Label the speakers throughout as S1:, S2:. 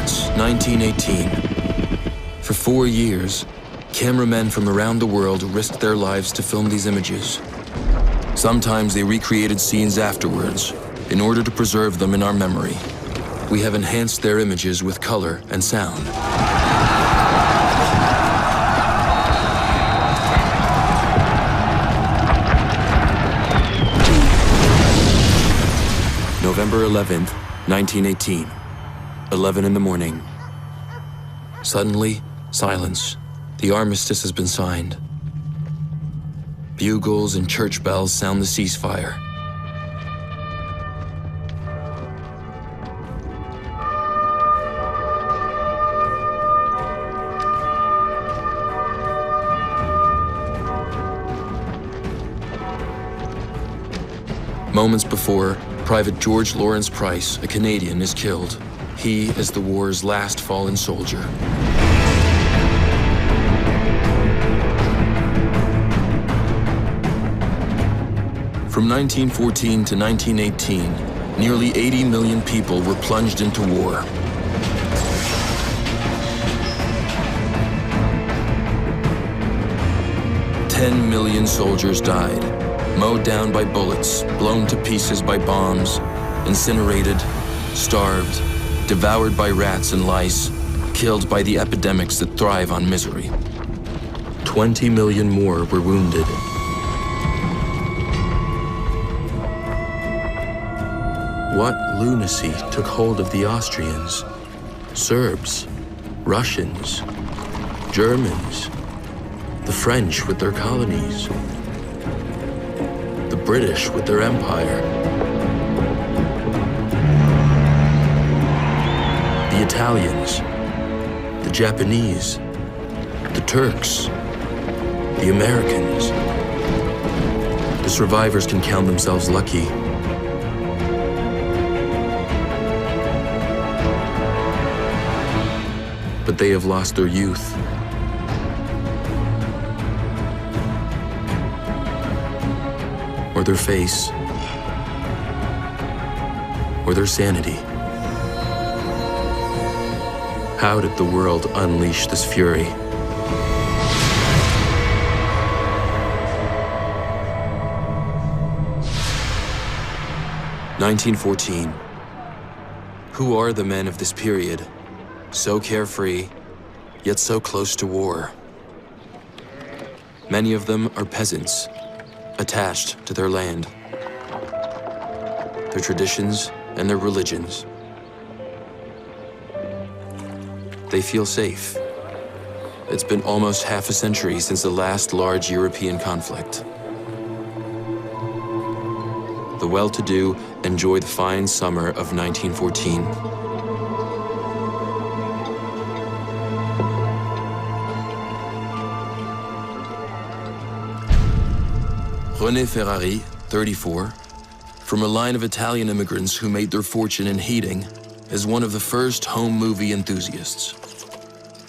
S1: It's 1918. For 4 years, cameramen from around the world risked their lives to film these images. Sometimes they recreated scenes afterwards in order to preserve them in our memory. We have enhanced their images with color and sound. November 11th, 1918, 11 in the morning. Suddenly, silence. The armistice has been signed. Bugles and church bells sound the ceasefire. Moments before, Private George Lawrence Price, a Canadian, is killed. He is the war's last fallen soldier. From 1914 to 1918, nearly 80 million people were plunged into war. $10 million soldiers died, mowed down by bullets, blown to pieces by bombs, incinerated, starved, devoured by rats and lice, killed by the epidemics that thrive on misery. 20 million more were wounded. What lunacy took hold of the Austrians, Serbs, Russians, Germans, the French with their colonies, the British with their empire, the Italians, the Japanese, the Turks, the Americans. The survivors can count themselves lucky. But they have lost their youth. Or their face. Or their sanity. How did the world unleash this fury? (1914). Who are the men of this period? So carefree, yet so close to war. Many of them are peasants, attached to their land, their traditions, and their religions. They feel safe. It's been almost half a century since the last large European conflict. The well-to-do enjoy the fine summer of 1914. René Ferrari, 34, from a line of Italian immigrants who made their fortune in heating, is one of the first home movie enthusiasts.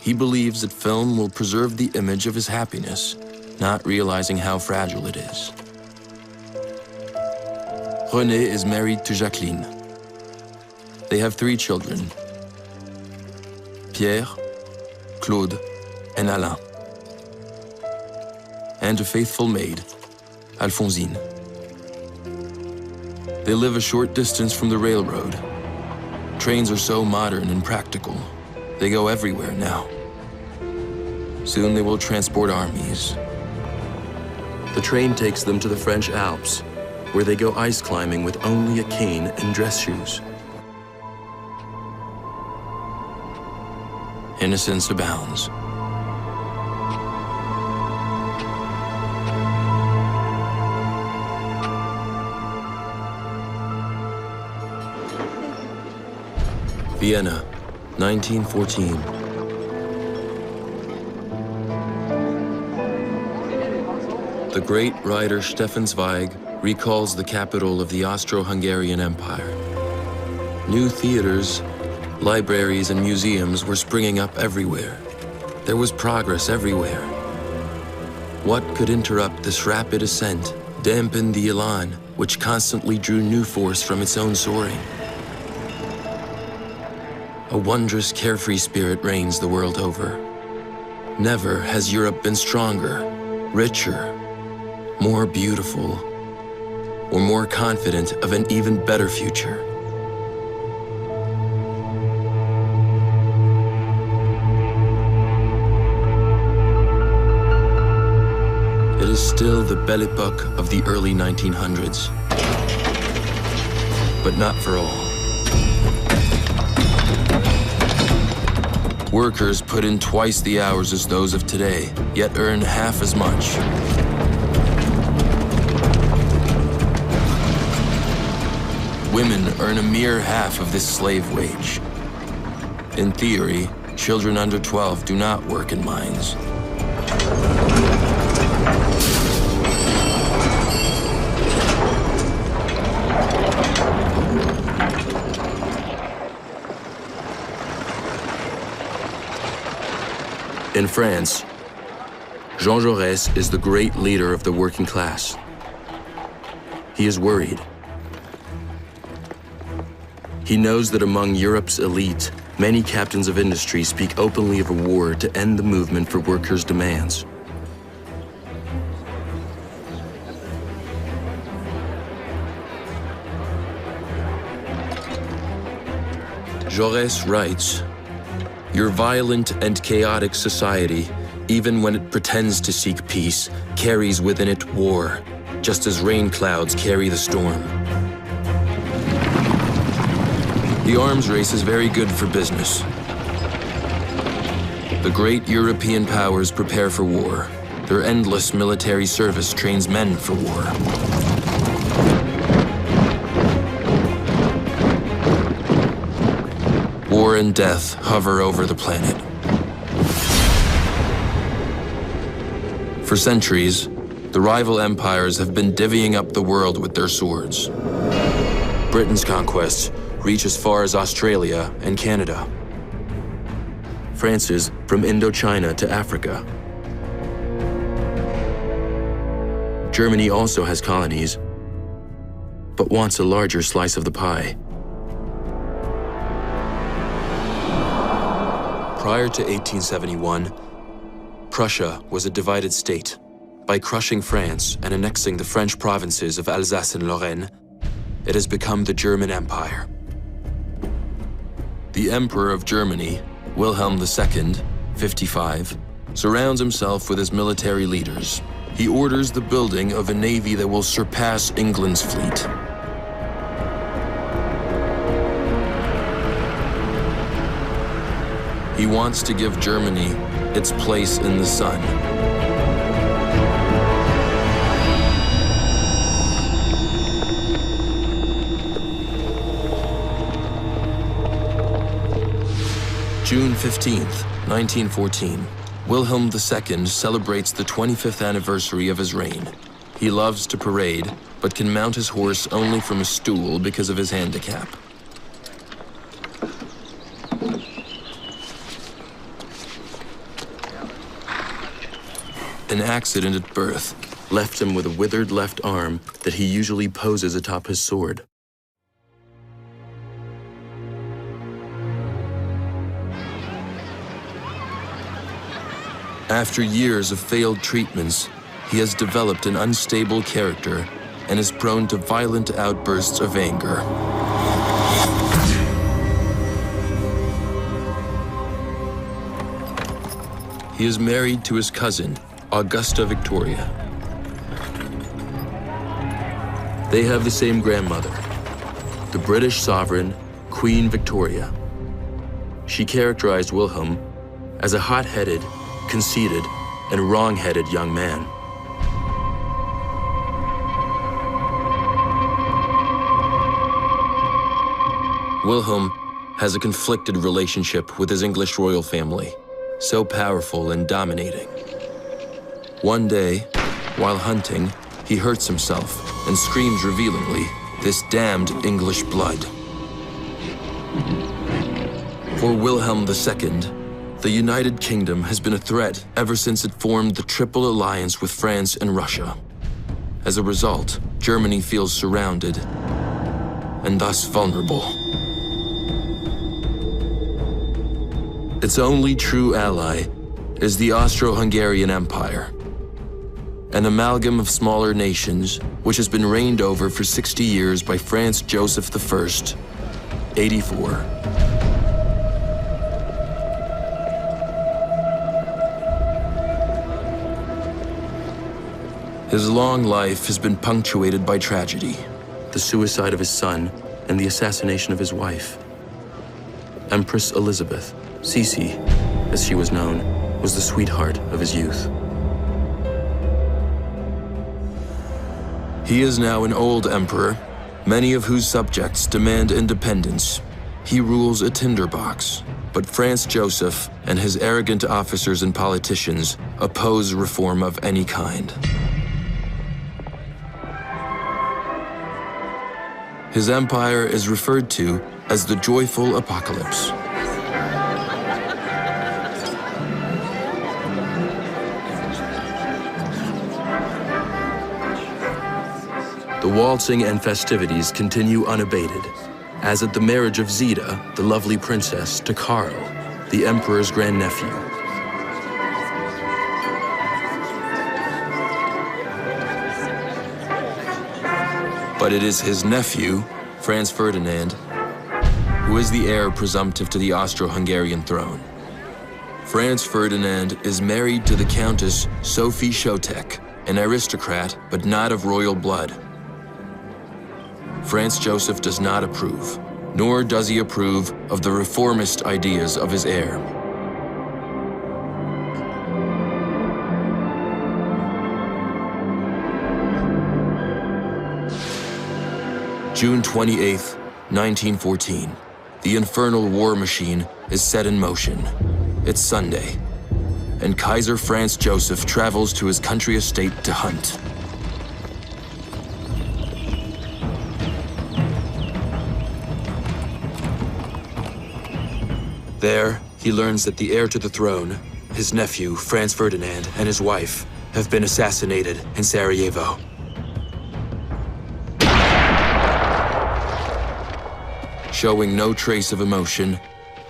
S1: He believes that film will preserve the image of his happiness, not realizing how fragile it is. René is married to Jacqueline. They have 3 children, Pierre, Claude, and Alain, and a faithful maid, Alphonsine. They live a short distance from the railroad. Trains are so modern and practical. They go everywhere now. Soon they will transport armies. The train takes them to the French Alps, where they go ice climbing with only a cane and dress shoes. Innocence abounds. Vienna, 1914. The great writer Stefan Zweig recalls the capital of the Austro-Hungarian Empire. New theaters, libraries, and museums were springing up everywhere. There was progress everywhere. What could interrupt this rapid ascent, dampen the elan, which constantly drew new force from its own soaring? A wondrous, carefree spirit reigns the world over. Never has Europe been stronger, richer, more beautiful, or more confident of an even better future. It is still the Belle Epoque of the early 1900s, but not for all. Workers put in twice the hours as those of today, yet earn half as much. Women earn a mere half of this slave wage. In theory, children under 12 do not work in mines. In France, Jean Jaurès is the great leader of the working class. He is worried. He knows that among Europe's elite, many captains of industry speak openly of a war to end the movement for workers' demands. Jaurès writes, "Your violent and chaotic society, even when it pretends to seek peace, carries within it war, just as rain clouds carry the storm." The arms race is very good for business. The great European powers prepare for war. Their endless military service trains men for war. War and death hover over the planet. For centuries, the rival empires have been divvying up the world with their swords. Britain's conquests reach as far as Australia and Canada. France's from Indochina to Africa. Germany also has colonies, but wants a larger slice of the pie. Prior to 1871, Prussia was a divided state. By crushing France and annexing the French provinces of Alsace and Lorraine, it has become the German Empire. The Emperor of Germany, Wilhelm II, 55, surrounds himself with his military leaders. He orders the building of a navy that will surpass England's fleet. He wants to give Germany its place in the sun. June 15th, 1914, Wilhelm II celebrates the 25th anniversary of his reign. He loves to parade, but can mount his horse only from a stool because of his handicap. An accident at birth left him with a withered left arm that he usually poses atop his sword. After years of failed treatments, he has developed an unstable character and is prone to violent outbursts of anger. He is married to his cousin, Augusta Victoria. They have the same grandmother, the British sovereign, Queen Victoria. She characterized Wilhelm as a hot-headed, conceited, and wrong-headed young man. Wilhelm has a conflicted relationship with his English royal family, so powerful and dominating. One day, while hunting, he hurts himself and screams revealingly, "This damned English blood." For Wilhelm II, the United Kingdom has been a threat ever since it formed the Triple Alliance with France and Russia. As a result, Germany feels surrounded and thus vulnerable. Its only true ally is the Austro-Hungarian Empire, an amalgam of smaller nations which has been reigned over for 60 years by Franz Joseph I, 84. His long life has been punctuated by tragedy, the suicide of his son and the assassination of his wife. Empress Elizabeth, Sisi, as she was known, was the sweetheart of his youth. He is now an old emperor, many of whose subjects demand independence. He rules a tinderbox, but Franz Joseph and his arrogant officers and politicians oppose reform of any kind. His empire is referred to as the Joyful Apocalypse. The waltzing and festivities continue unabated, as at the marriage of Zita, the lovely princess, to Karl, the emperor's grandnephew. But it is his nephew, Franz Ferdinand, who is the heir presumptive to the Austro-Hungarian throne. Franz Ferdinand is married to the Countess Sophie Chotek, an aristocrat but not of royal blood. Franz Joseph does not approve, nor does he approve of the reformist ideas of his heir. June 28, 1914. The infernal war machine is set in motion. It's Sunday, and Kaiser Franz Joseph travels to his country estate to hunt. There, he learns that the heir to the throne, his nephew, Franz Ferdinand, and his wife have been assassinated in Sarajevo. Showing no trace of emotion,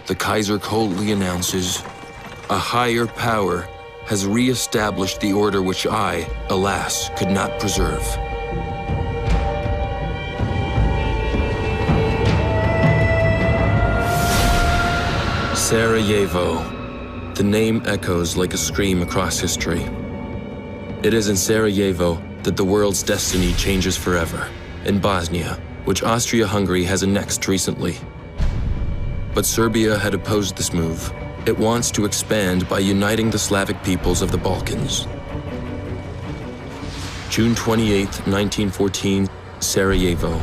S1: the Kaiser coldly announces, "A higher power has re-established the order which I, alas, could not preserve." Sarajevo. The name echoes like a scream across history. It is in Sarajevo that the world's destiny changes forever, in Bosnia, which Austria-Hungary has annexed recently. But Serbia had opposed this move. It wants to expand by uniting the Slavic peoples of the Balkans. June 28, 1914, Sarajevo.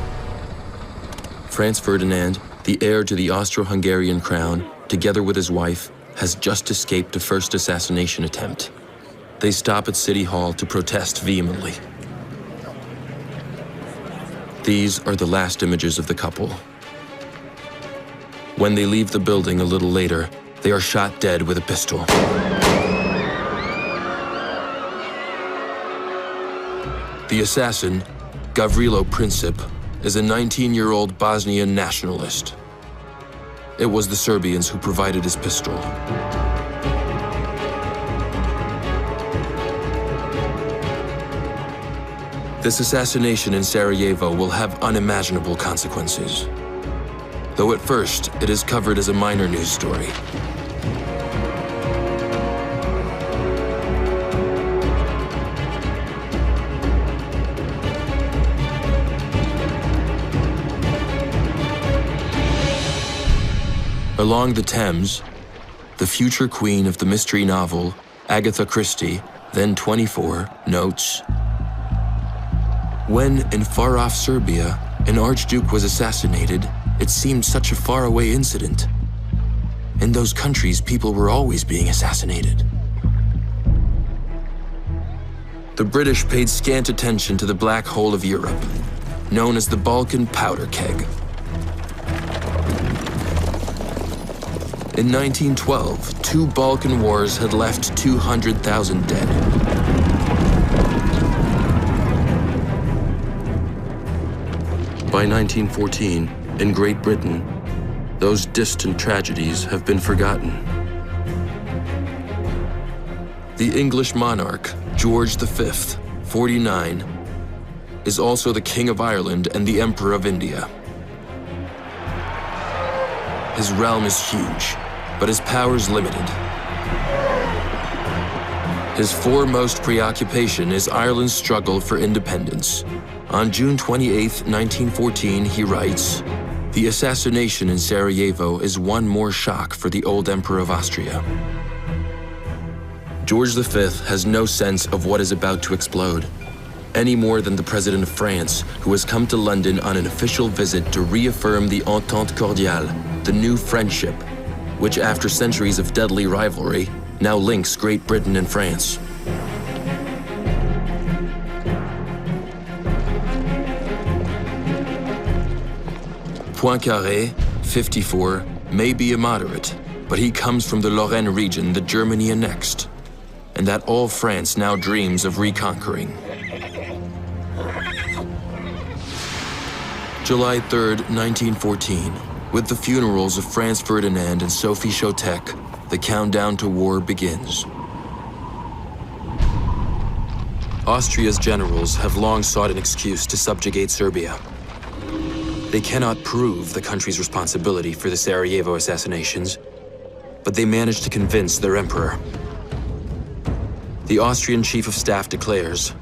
S1: Franz Ferdinand, the heir to the Austro-Hungarian crown, together with his wife, has just escaped a first assassination attempt. They stop at City Hall to protest vehemently. These are the last images of the couple. When they leave the building a little later, they are shot dead with a pistol. The assassin, Gavrilo Princip, is a 19-year-old Bosnian nationalist. It was the Serbians who provided his pistol. This assassination in Sarajevo will have unimaginable consequences. Though at first, it is covered as a minor news story. Along the Thames, the future queen of the mystery novel, Agatha Christie, then 24, notes, "When, in far-off Serbia, an archduke was assassinated, it seemed such a faraway incident. In those countries, people were always being assassinated." The British paid scant attention to the black hole of Europe, known as the Balkan powder keg. In 1912, 2 Balkan wars had left 200,000 dead. By 1914, in Great Britain, those distant tragedies have been forgotten. The English monarch, George V, 49, is also the King of Ireland and the Emperor of India. His realm is huge, but his powers limited. His foremost preoccupation is Ireland's struggle for independence. On June 28, 1914, he writes, "The assassination in Sarajevo is one more shock for the old Emperor of Austria." George V has no sense of what is about to explode, any more than the President of France, who has come to London on an official visit to reaffirm the Entente Cordiale, the new friendship, which after centuries of deadly rivalry, now links Great Britain and France. Poincaré, 54, may be a moderate, but he comes from the Lorraine region that Germany annexed, and that all France now dreams of reconquering. July 3, 1914, with the funerals of Franz Ferdinand and Sophie Chotek, the countdown to war begins. Austria's generals have long sought an excuse to subjugate Serbia. They cannot prove the country's responsibility for the Sarajevo assassinations, but they managed to convince their emperor. The Austrian chief of staff declares,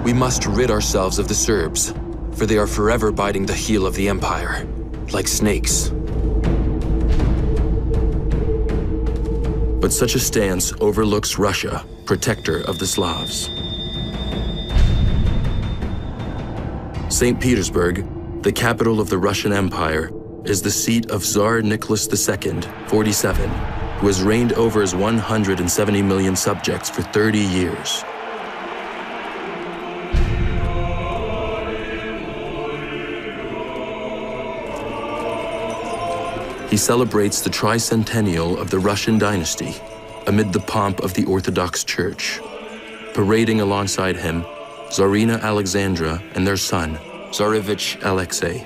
S1: "We must rid ourselves of the Serbs, for they are forever biting the heel of the empire, like snakes." But such a stance overlooks Russia, protector of the Slavs. St. Petersburg, the capital of the Russian Empire, is the seat of Tsar Nicholas II, 47, who has reigned over his 170 million subjects for 30 years. He celebrates the tricentennial of the Russian dynasty amid the pomp of the Orthodox Church. Parading alongside him, Tsarina Alexandra and their son, Tsarevich Alexei.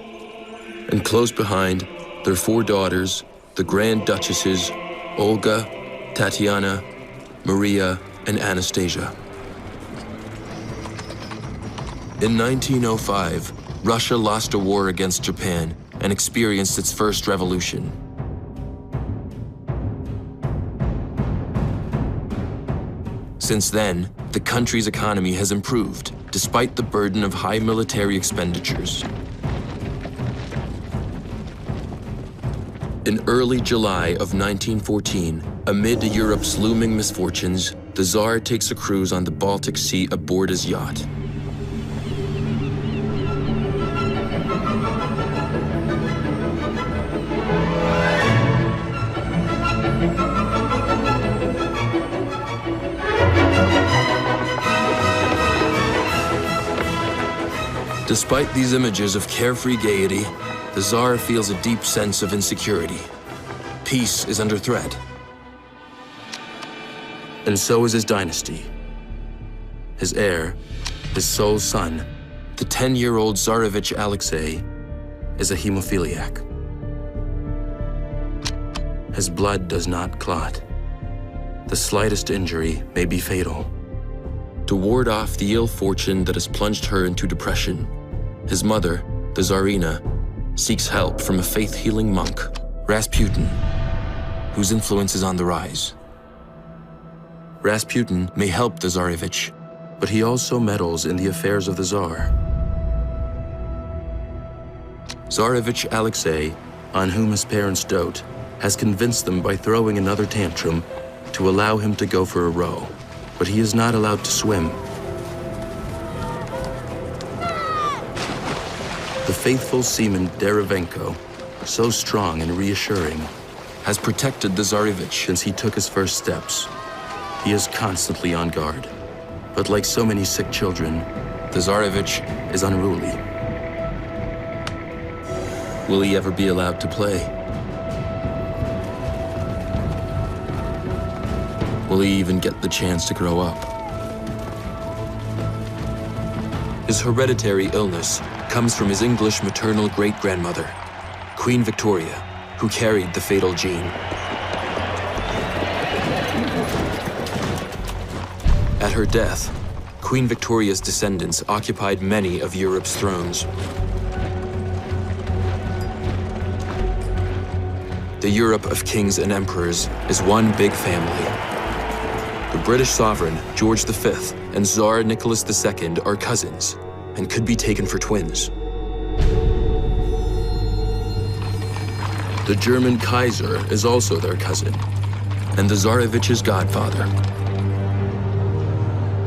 S1: And close behind, their 4 daughters, the Grand Duchesses, Olga, Tatiana, Maria, and Anastasia. In 1905, Russia lost a war against Japan and experienced its first revolution. Since then, the country's economy has improved, despite the burden of high military expenditures. In early July of 1914, amid Europe's looming misfortunes, the Tsar takes a cruise on the Baltic Sea aboard his yacht. Despite these images of carefree gaiety, the Tsar feels a deep sense of insecurity. Peace is under threat. And so is his dynasty. His heir, his sole son, the 10-year-old Tsarevich Alexei, is a hemophiliac. His blood does not clot. The slightest injury may be fatal. To ward off the ill fortune that has plunged her into depression, his mother, the Tsarina, seeks help from a faith-healing monk, Rasputin, whose influence is on the rise. Rasputin may help the Tsarevich, but he also meddles in the affairs of the Tsar. Tsarevich Alexei, on whom his parents dote, has convinced them by throwing another tantrum to allow him to go for a row, but he is not allowed to swim. The faithful seaman Derivenko, so strong and reassuring, has protected the Tsarevich since he took his first steps. He is constantly on guard, but like so many sick children, the Tsarevich is unruly. Will he ever be allowed to play? Will he even get the chance to grow up? His hereditary illness comes from his English maternal great-grandmother, Queen Victoria, who carried the fatal gene. At her death, Queen Victoria's descendants occupied many of Europe's thrones. The Europe of kings and emperors is one big family. The British sovereign, George V, and Tsar Nicholas II are cousins and could be taken for twins. The German Kaiser is also their cousin, and the Tsarevich's godfather.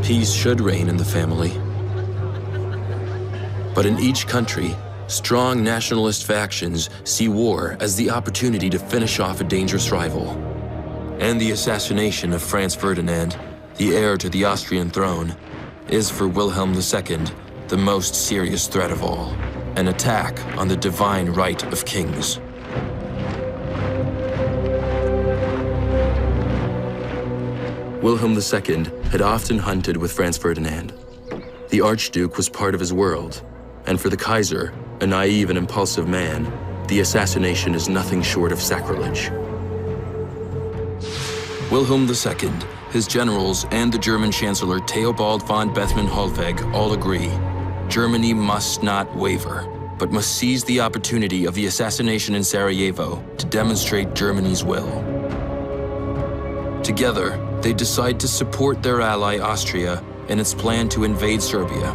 S1: Peace should reign in the family. But in each country, strong nationalist factions see war as the opportunity to finish off a dangerous rival. And the assassination of Franz Ferdinand, the heir to the Austrian throne, is for Wilhelm II the most serious threat of all, an attack on the divine right of kings. Wilhelm II had often hunted with Franz Ferdinand. The Archduke was part of his world, and for the Kaiser, a naive and impulsive man, the assassination is nothing short of sacrilege. Wilhelm II, his generals, and the German Chancellor Theobald von Bethmann-Hollweg all agree Germany must not waver, but must seize the opportunity of the assassination in Sarajevo to demonstrate Germany's will. Together, they decide to support their ally Austria in its plan to invade Serbia.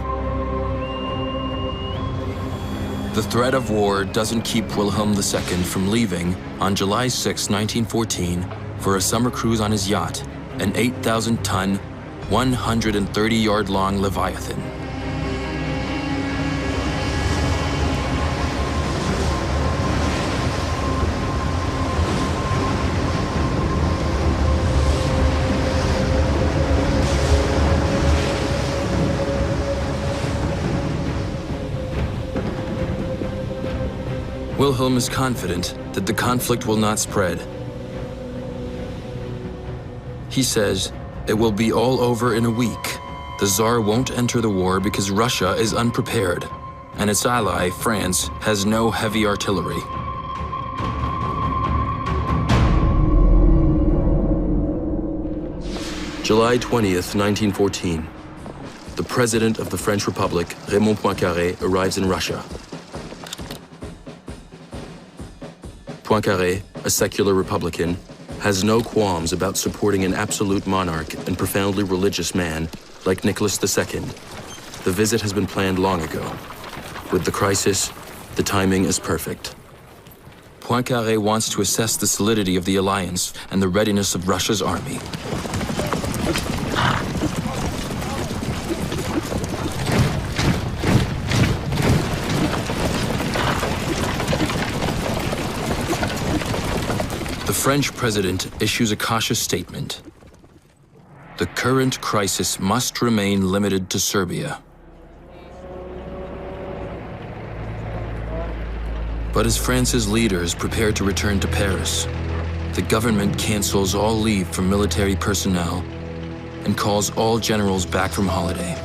S1: The threat of war doesn't keep Wilhelm II from leaving on July 6, 1914, for a summer cruise on his yacht, an 8,000-ton, 130-yard-long Leviathan. Wilhelm is confident that the conflict will not spread. He says, it will be all over in a week. The Tsar won't enter the war because Russia is unprepared, and its ally, France, has no heavy artillery. July 20th, 1914. The President of the French Republic, Raymond Poincaré, arrives in Russia. Poincaré, a secular Republican, has no qualms about supporting an absolute monarch and profoundly religious man like Nicholas II. The visit has been planned long ago. With the crisis, the timing is perfect. Poincaré wants to assess the solidity of the alliance and the readiness of Russia's army. The French president issues a cautious statement. The current crisis must remain limited to Serbia. But as France's leaders prepare to return to Paris, the government cancels all leave for military personnel and calls all generals back from holiday.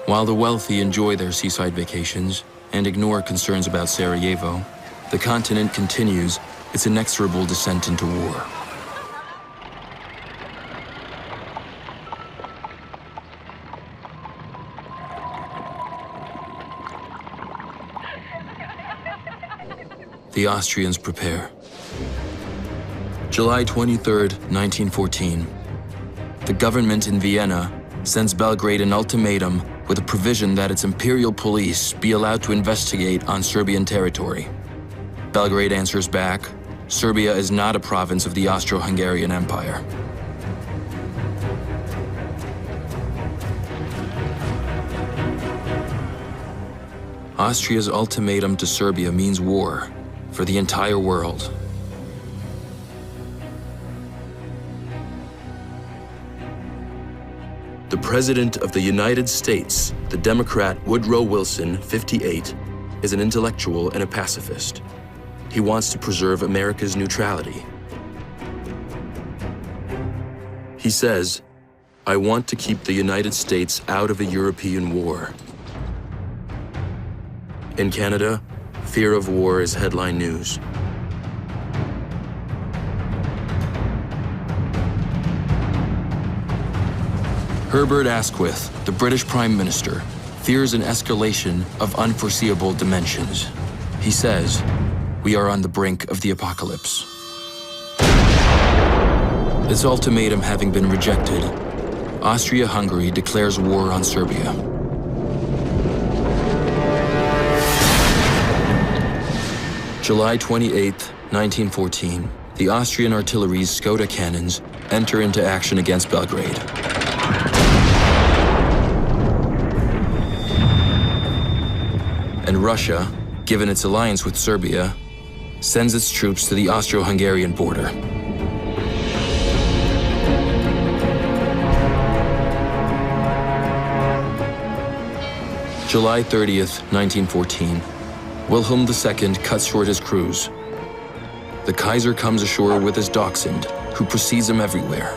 S1: While the wealthy enjoy their seaside vacations and ignore concerns about Sarajevo, the continent continues its inexorable descent into war. The Austrians prepare. July 23rd, 1914. The government in Vienna sends Belgrade an ultimatum with a provision that its imperial police be allowed to investigate on Serbian territory. Belgrade answers back, Serbia is not a province of the Austro-Hungarian Empire. Austria's ultimatum to Serbia means war for the entire world. The President of the United States, the Democrat Woodrow Wilson, 58, is an intellectual and a pacifist. He wants to preserve America's neutrality. He says, I want to keep the United States out of a European war. In Canada, fear of war is headline news. Herbert Asquith, the British Prime Minister, fears an escalation of unforeseeable dimensions. He says, "We are on the brink of the apocalypse." Its ultimatum having been rejected, Austria-Hungary declares war on Serbia. July 28, 1914, the Austrian artillery's Skoda cannons enter into action against Belgrade. And Russia, given its alliance with Serbia, sends its troops to the Austro-Hungarian border. July 30th, 1914, Wilhelm II cuts short his cruise. The Kaiser comes ashore with his dachshund, who precedes him everywhere.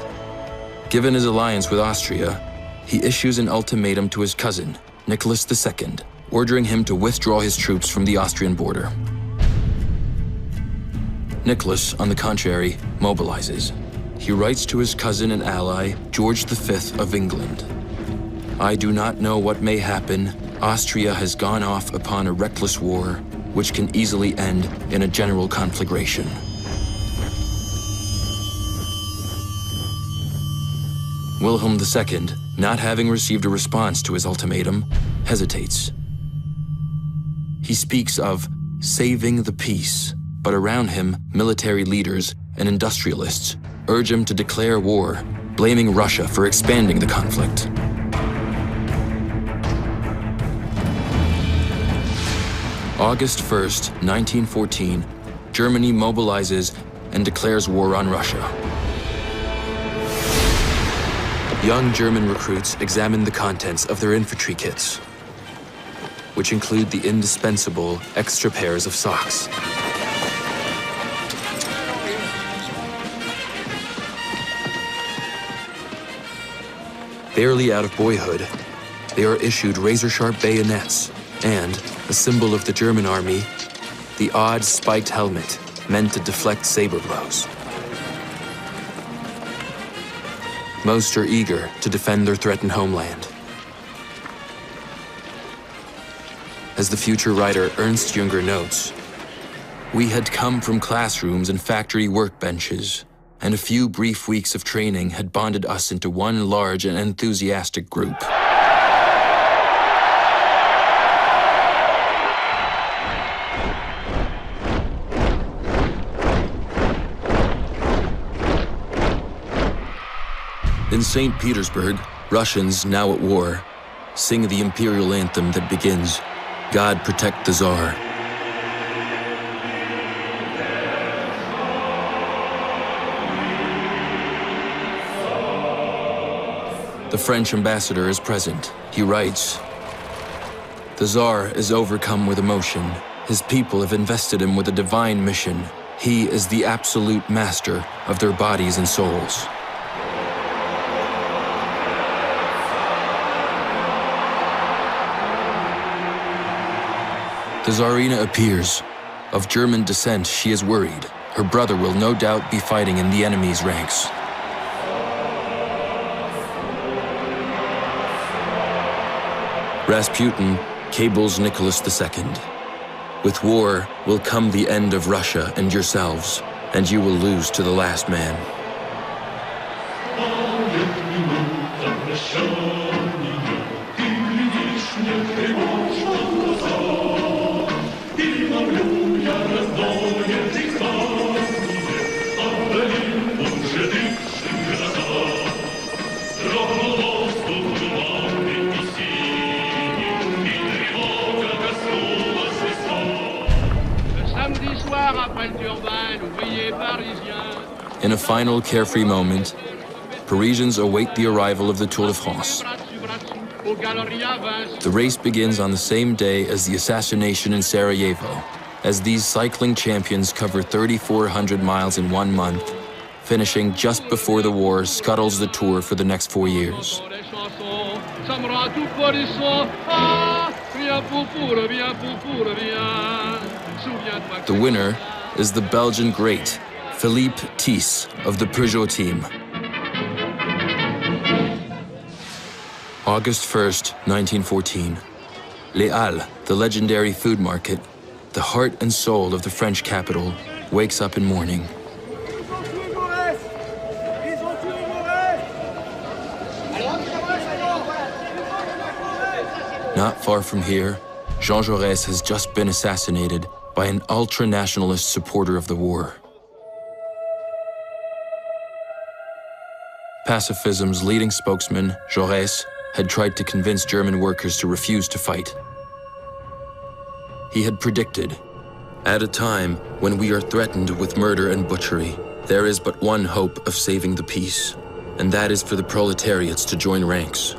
S1: Given his alliance with Austria, he issues an ultimatum to his cousin, Nicholas II, ordering him to withdraw his troops from the Austrian border. Nicholas, on the contrary, mobilizes. He writes to his cousin and ally, George V of England, "I do not know what may happen. Austria has gone off upon a reckless war, which can easily end in a general conflagration." Wilhelm II, not having received a response to his ultimatum, hesitates. He speaks of saving the peace, but around him, military leaders and industrialists urge him to declare war, blaming Russia for expanding the conflict. August 1st, 1914, Germany mobilizes and declares war on Russia. Young German recruits examine the contents of their infantry kits, which include the indispensable extra pairs of socks. Barely out of boyhood, they are issued razor-sharp bayonets and, a symbol of the German army, the odd spiked helmet meant to deflect saber blows. Most are eager to defend their threatened homeland. As the future writer Ernst Jünger notes, "We had come from classrooms and factory workbenches, and a few brief weeks of training had bonded us into one large and enthusiastic group. In St. Petersburg, Russians, now at war, sing the imperial anthem that begins, 'God protect the Tsar.' The French ambassador is present. He writes, "The Tsar is overcome with emotion. His people have invested him with a divine mission. He is the absolute master of their bodies and souls." The Tsarina appears. Of German descent, she is worried. Her brother will no doubt be fighting in the enemy's ranks. Rasputin cables Nicholas II. "With war will come the end of Russia and yourselves, and you will lose to the last man." In a final carefree moment, Parisians await the arrival of the Tour de France. The race begins on the same day as the assassination in Sarajevo. As these cycling champions cover 3,400 miles in 1 month, finishing just before the war scuttles the tour for the next 4 years. The winner is the Belgian great, Philippe Thys of the Peugeot team. August 1st, 1914. Les Halles, the legendary food market, the heart and soul of the French capital, wakes up in mourning. Not far from here, Jean Jaurès has just been assassinated by an ultra-nationalist supporter of the war. Pacifism's leading spokesman, Jaurès, had tried to convince German workers to refuse to fight. He had predicted, at a time when we are threatened with murder and butchery, there is but one hope of saving the peace, and that is for the proletariats to join ranks.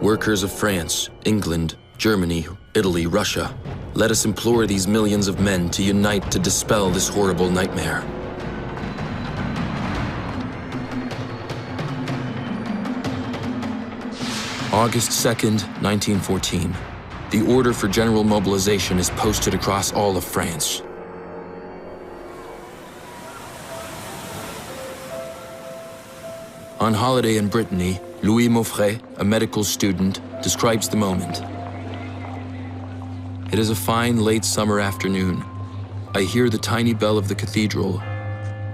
S1: Workers of France, England, Germany, Italy, Russia, let us implore these millions of men to unite to dispel this horrible nightmare. August 2nd, 1914. The order for general mobilization is posted across all of France. On holiday in Brittany, Louis Maufray, a medical student, describes the moment. It is a fine late summer afternoon. I hear the tiny bell of the cathedral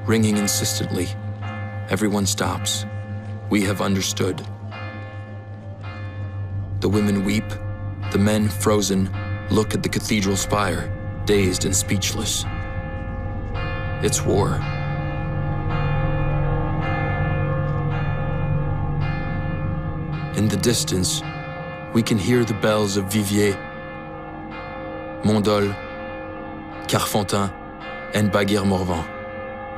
S1: ringing insistently. Everyone stops. We have understood. The women weep. The men, frozen, look at the cathedral spire, dazed and speechless. It's war. In the distance, we can hear the bells of Viviers, Mondol, Carfontain, and Baguère-Morvan.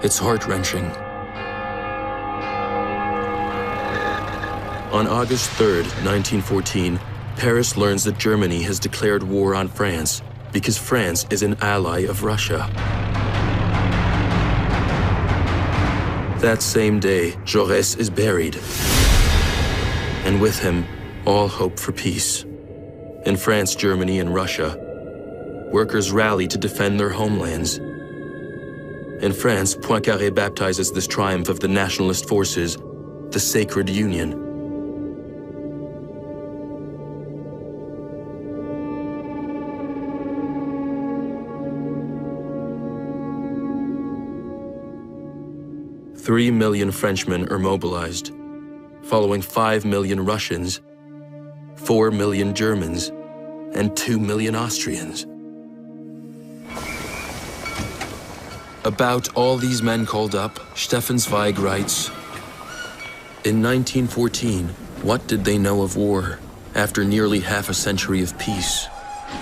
S1: It's heart-wrenching. On August 3rd, 1914, Paris learns that Germany has declared war on France because France is an ally of Russia. That same day, Jaurès is buried, and with him, all hope for peace. In France, Germany, and Russia, workers rally to defend their homelands. In France, Poincaré baptizes this triumph of the nationalist forces, the Sacred Union. Three million Frenchmen are mobilized, following 5 million Russians, 4 million Germans, and 2 million Austrians. About all these men called up, Stefan Zweig writes, in 1914, what did they know of war? After nearly half a century of peace,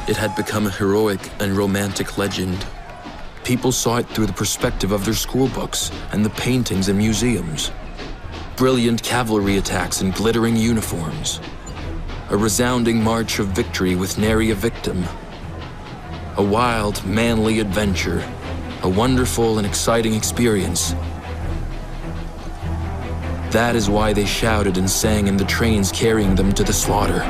S1: it had become a heroic and romantic legend. People saw it through the perspective of their school books and the paintings in museums. Brilliant cavalry attacks in glittering uniforms. A resounding march of victory with nary a victim. A wild, manly adventure. A wonderful and exciting experience. That is why they shouted and sang in the trains carrying them to the slaughter.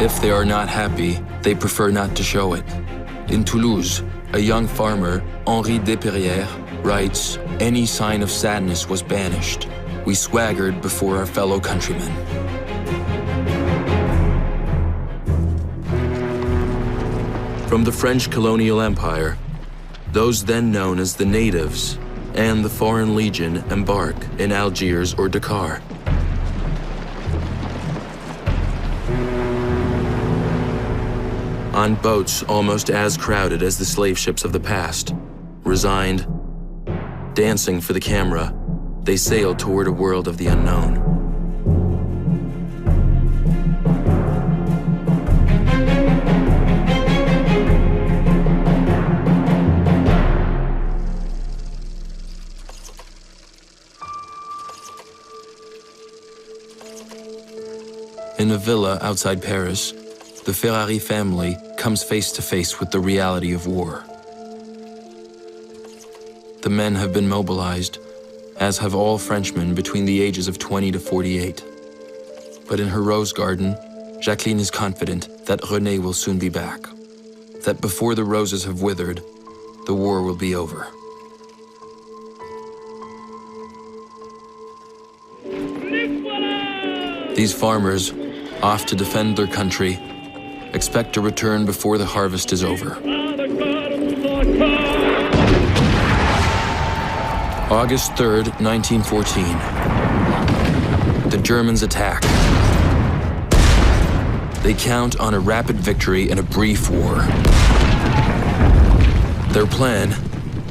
S1: If they are not happy, they prefer not to show it. In Toulouse, a young farmer, Henri Desperrières, writes, any sign of sadness was banished. We swaggered before our fellow countrymen. From the French colonial empire, those then known as the natives and the Foreign Legion embark in Algiers or Dakar. On boats almost as crowded as the slave ships of the past, resigned, dancing for the camera, they sailed toward a world of the unknown. In a villa outside Paris, the Ferrari family comes face to face with the reality of war. The men have been mobilized, as have all Frenchmen between the ages of 20 to 48. But in her rose garden, Jacqueline is confident that René will soon be back, that before the roses have withered, the war will be over. These farmers, off to defend their country, expect to return before the harvest is over. August 3rd, 1914. The Germans attack. They count on a rapid victory and a brief war. Their plan,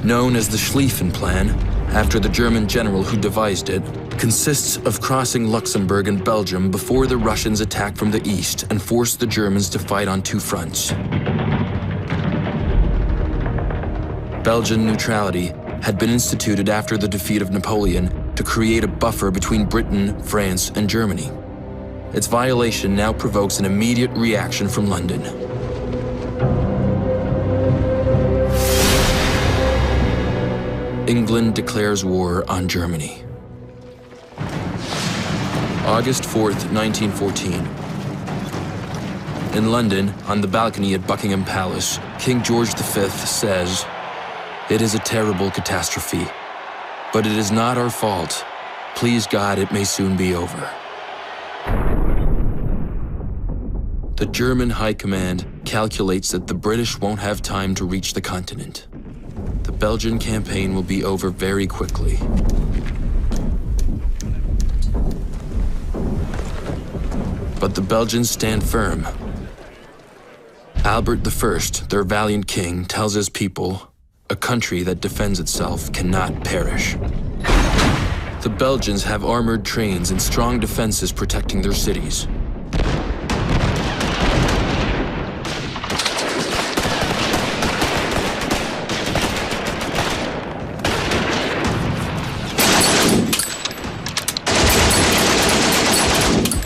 S1: known as the Schlieffen Plan, after the German general who devised it, consists of crossing Luxembourg and Belgium before the Russians attack from the east and force the Germans to fight on two fronts. Belgian neutrality had been instituted after the defeat of Napoleon to create a buffer between Britain, France, and Germany. Its violation now provokes an immediate reaction from London. England declares war on Germany. August 4th, 1914. In London, on the balcony at Buckingham Palace, King George V says, "It is a terrible catastrophe, but it is not our fault. Please God, it may soon be over." The German High Command calculates that the British won't have time to reach the continent. The Belgian campaign will be over very quickly. But the Belgians stand firm. Albert I, their valiant king, tells his people, "A country that defends itself cannot perish." The Belgians have armored trains and strong defenses protecting their cities.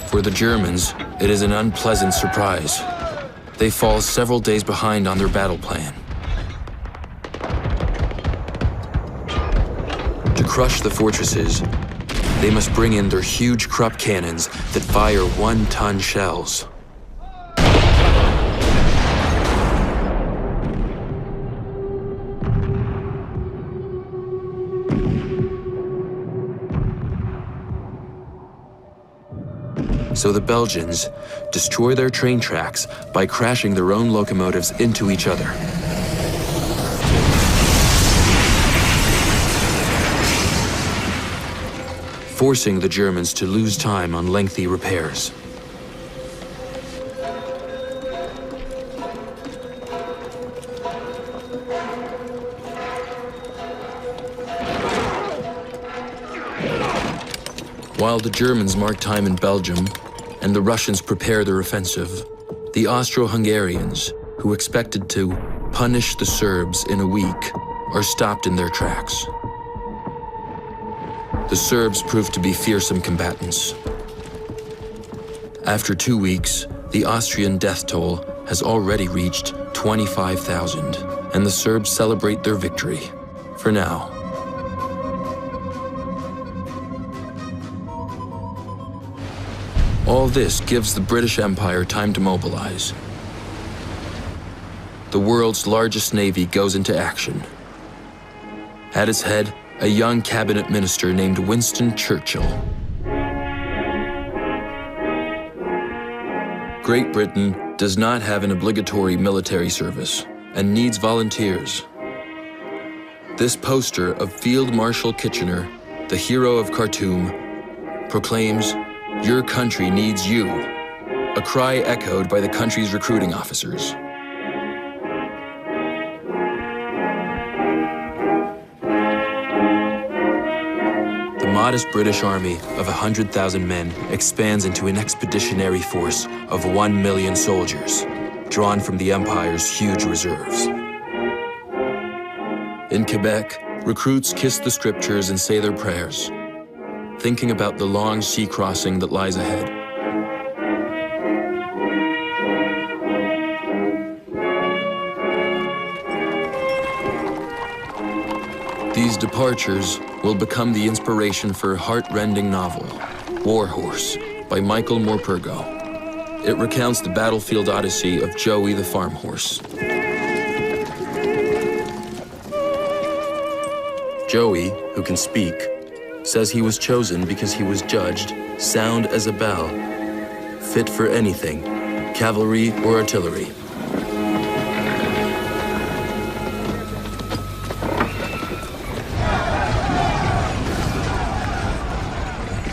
S1: For the Germans, it is an unpleasant surprise. They fall several days behind on their battle plan. To crush the fortresses, they must bring in their huge Krupp cannons that fire 1-ton shells. So the Belgians destroy their train tracks by crashing their own locomotives into each other. Forcing the Germans to lose time on lengthy repairs. While the Germans mark time in Belgium and the Russians prepare their offensive, the Austro-Hungarians, who expected to punish the Serbs in a week, are stopped in their tracks. The Serbs proved to be fearsome combatants. After 2 weeks, the Austrian death toll has already reached 25,000, and the Serbs celebrate their victory, for now. All this gives the British Empire time to mobilize. The world's largest navy goes into action. At its head, a young cabinet minister named Winston Churchill. Great Britain does not have an obligatory military service and needs volunteers. This poster of Field Marshal Kitchener, the hero of Khartoum, proclaims, "Your country needs you," a cry echoed by the country's recruiting officers. The modest British army of 100,000 men expands into an expeditionary force of 1 million soldiers, drawn from the Empire's huge reserves. In Quebec, recruits kiss the scriptures and say their prayers, thinking about the long sea crossing that lies ahead. These departures will become the inspiration for a heart-rending novel, War Horse, by Michael Morpurgo. It recounts the battlefield odyssey of Joey the farm horse. Joey, who can speak, says he was chosen because he was judged sound as a bell, fit for anything, cavalry or artillery.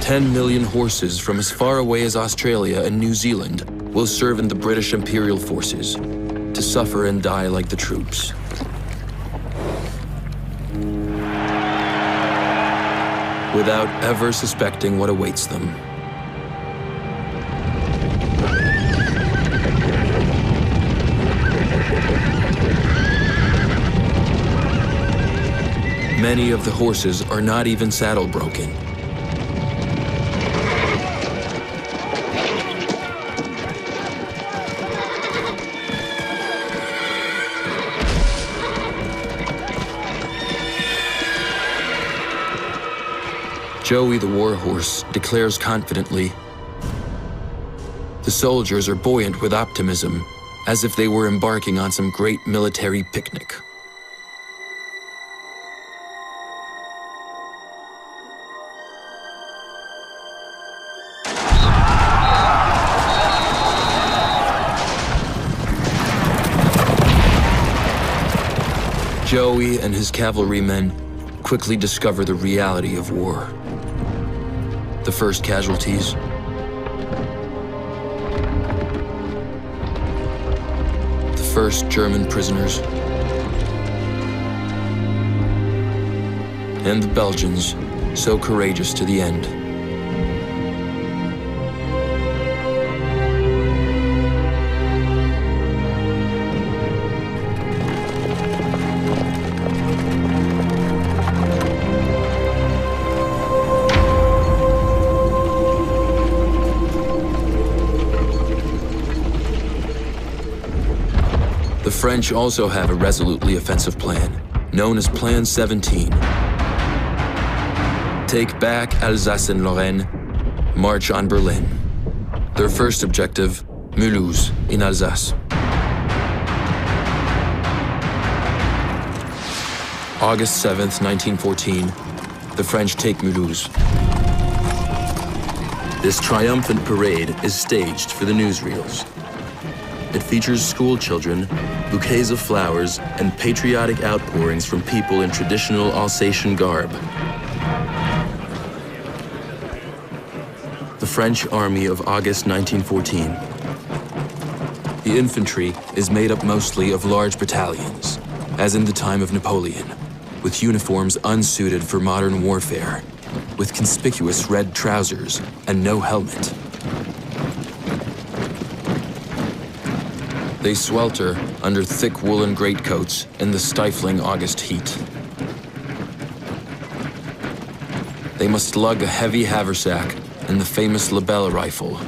S1: "10 million horses from as far away as Australia and New Zealand will serve in the British Imperial forces, to suffer and die like the troops." Without ever suspecting what awaits them. Many of the horses are not even saddle broken. Joey the war horse declares confidently, "The soldiers are buoyant with optimism, as if they were embarking on some great military picnic." Joey and his cavalrymen quickly discover the reality of war. The first casualties, the first German prisoners, and the Belgians, so courageous to the end. The French also have a resolutely offensive plan, known as Plan 17. Take back Alsace and Lorraine, march on Berlin. Their first objective, Mulhouse in Alsace. August 7th, 1914, the French take Mulhouse. This triumphant parade is staged for the newsreels. It features school children, bouquets of flowers, and patriotic outpourings from people in traditional Alsatian garb. The French Army of August 1914. The infantry is made up mostly of large battalions, as in the time of Napoleon, with uniforms unsuited for modern warfare, with conspicuous red trousers and no helmet. They swelter under thick woolen greatcoats in the stifling August heat. They must lug a heavy haversack and the famous Lebel rifle,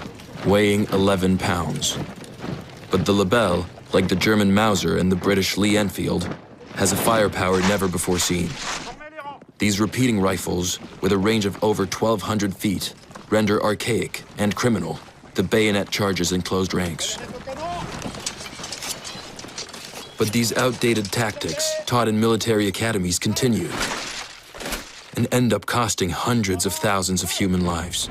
S1: weighing 11 pounds. But the Lebel, like the German Mauser and the British Lee Enfield, has a firepower never before seen. These repeating rifles, with a range of over 1,200 feet, render archaic and criminal the bayonet charges in closed ranks. But these outdated tactics, taught in military academies, continue and end up costing hundreds of thousands of human lives.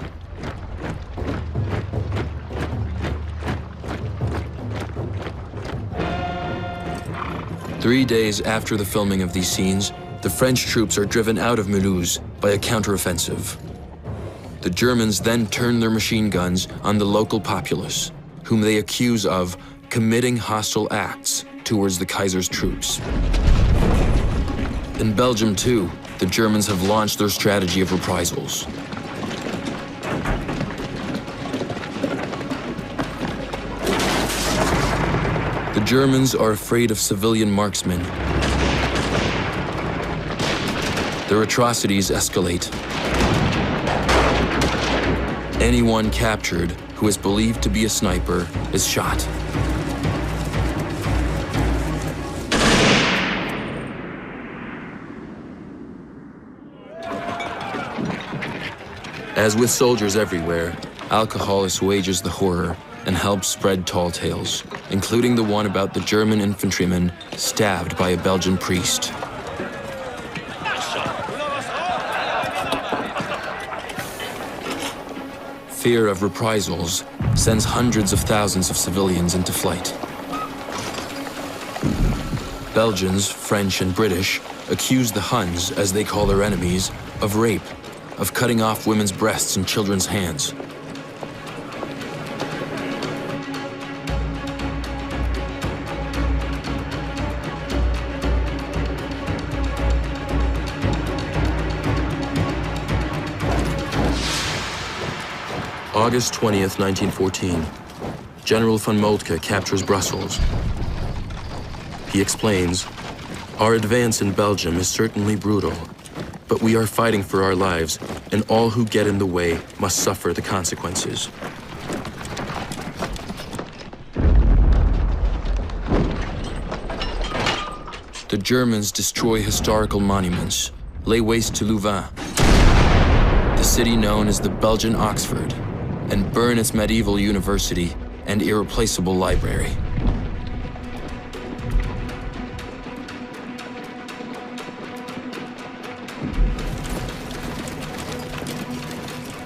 S1: Three days after the filming of these scenes, the French troops are driven out of Mulhouse by a counteroffensive. The Germans then turn their machine guns on the local populace, whom they accuse of committing hostile acts towards the Kaiser's troops. In Belgium, too, the Germans have launched their strategy of reprisals. The Germans are afraid of civilian marksmen. Their atrocities escalate. Anyone captured who is believed to be a sniper is shot. As with soldiers everywhere, alcohol assuages the horror and helps spread tall tales, including the one about the German infantryman stabbed by a Belgian priest. Fear of reprisals sends hundreds of thousands of civilians into flight. Belgians, French, and British accuse the Huns, as they call their enemies, of rape, of cutting off women's breasts and children's hands. August 20th, 1914. General von Moltke captures Brussels. He explains, "Our advance in Belgium is certainly brutal, but we are fighting for our lives, and all who get in the way must suffer the consequences." The Germans destroy historical monuments, lay waste to Louvain, the city known as the Belgian Oxford, and burn its medieval university and irreplaceable library.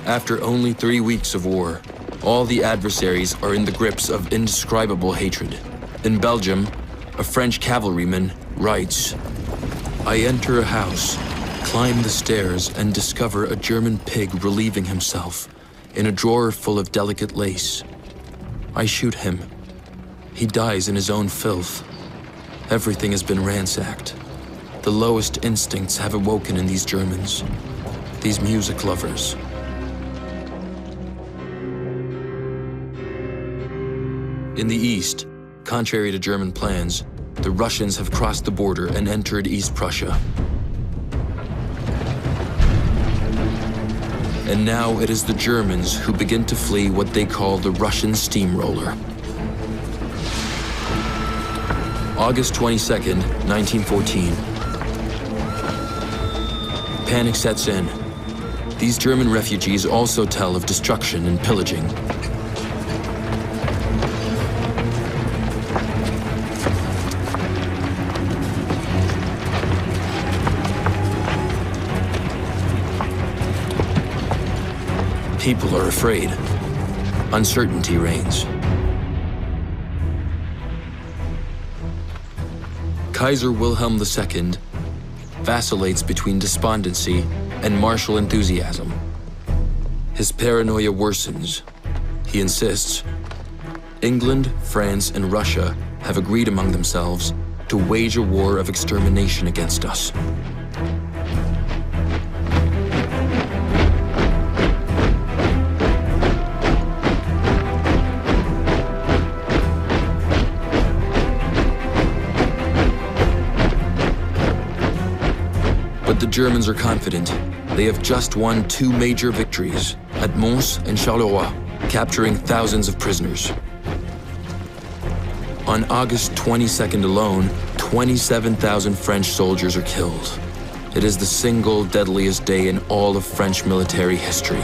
S1: After only 3 weeks of war, all the adversaries are in the grips of indescribable hatred. In Belgium, a French cavalryman writes, "I enter a house, climb the stairs, and discover a German pig relieving himself in a drawer full of delicate lace. I shoot him. He dies in his own filth. Everything has been ransacked. The lowest instincts have awoken in these Germans, these music lovers." In the east, contrary to German plans, the Russians have crossed the border and entered East Prussia. And now it is the Germans who begin to flee what they call the Russian steamroller. August 22nd, 1914. Panic sets in. These German refugees also tell of destruction and pillaging. People are afraid. Uncertainty reigns. Kaiser Wilhelm II vacillates between despondency and martial enthusiasm. His paranoia worsens. He insists, England, France, and Russia have agreed among themselves to wage a war of extermination against us. But the Germans are confident. They have just won 2 major victories at Mons and Charleroi, capturing thousands of prisoners. On August 22nd alone, 27,000 French soldiers are killed. It is the single deadliest day in all of French military history.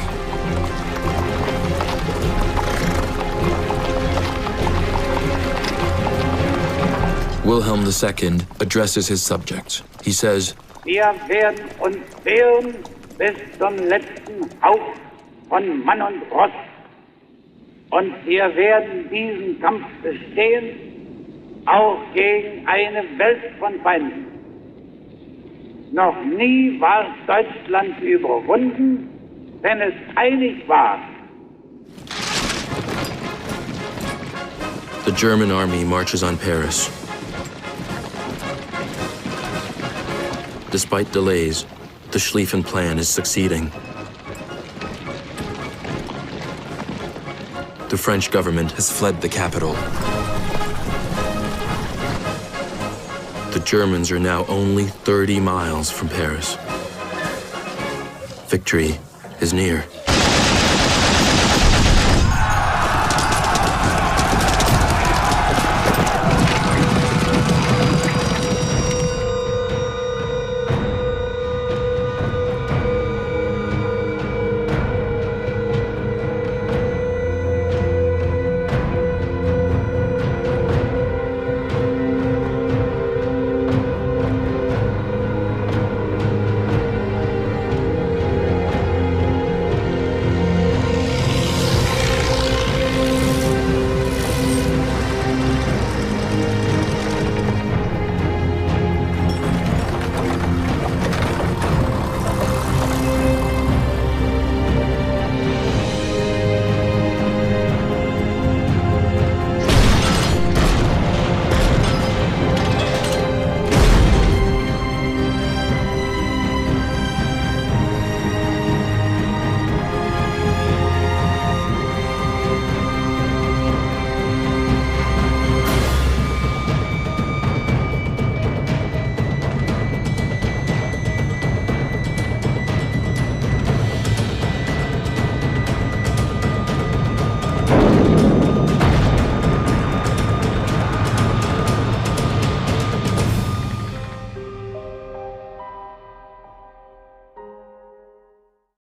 S1: Wilhelm II addresses his subjects. He says,
S2: "Wir werden uns wehren bis zum letzten Hauch von Mann und Ross. Und wir werden diesen Kampf bestehen, auch gegen eine Welt von Feinden. Noch nie war Deutschland überwunden, wenn es einig war."
S1: The German army marches on Paris. Despite delays, the Schlieffen Plan is succeeding. The French government has fled the capital. The Germans are now only 30 miles from Paris. Victory is near.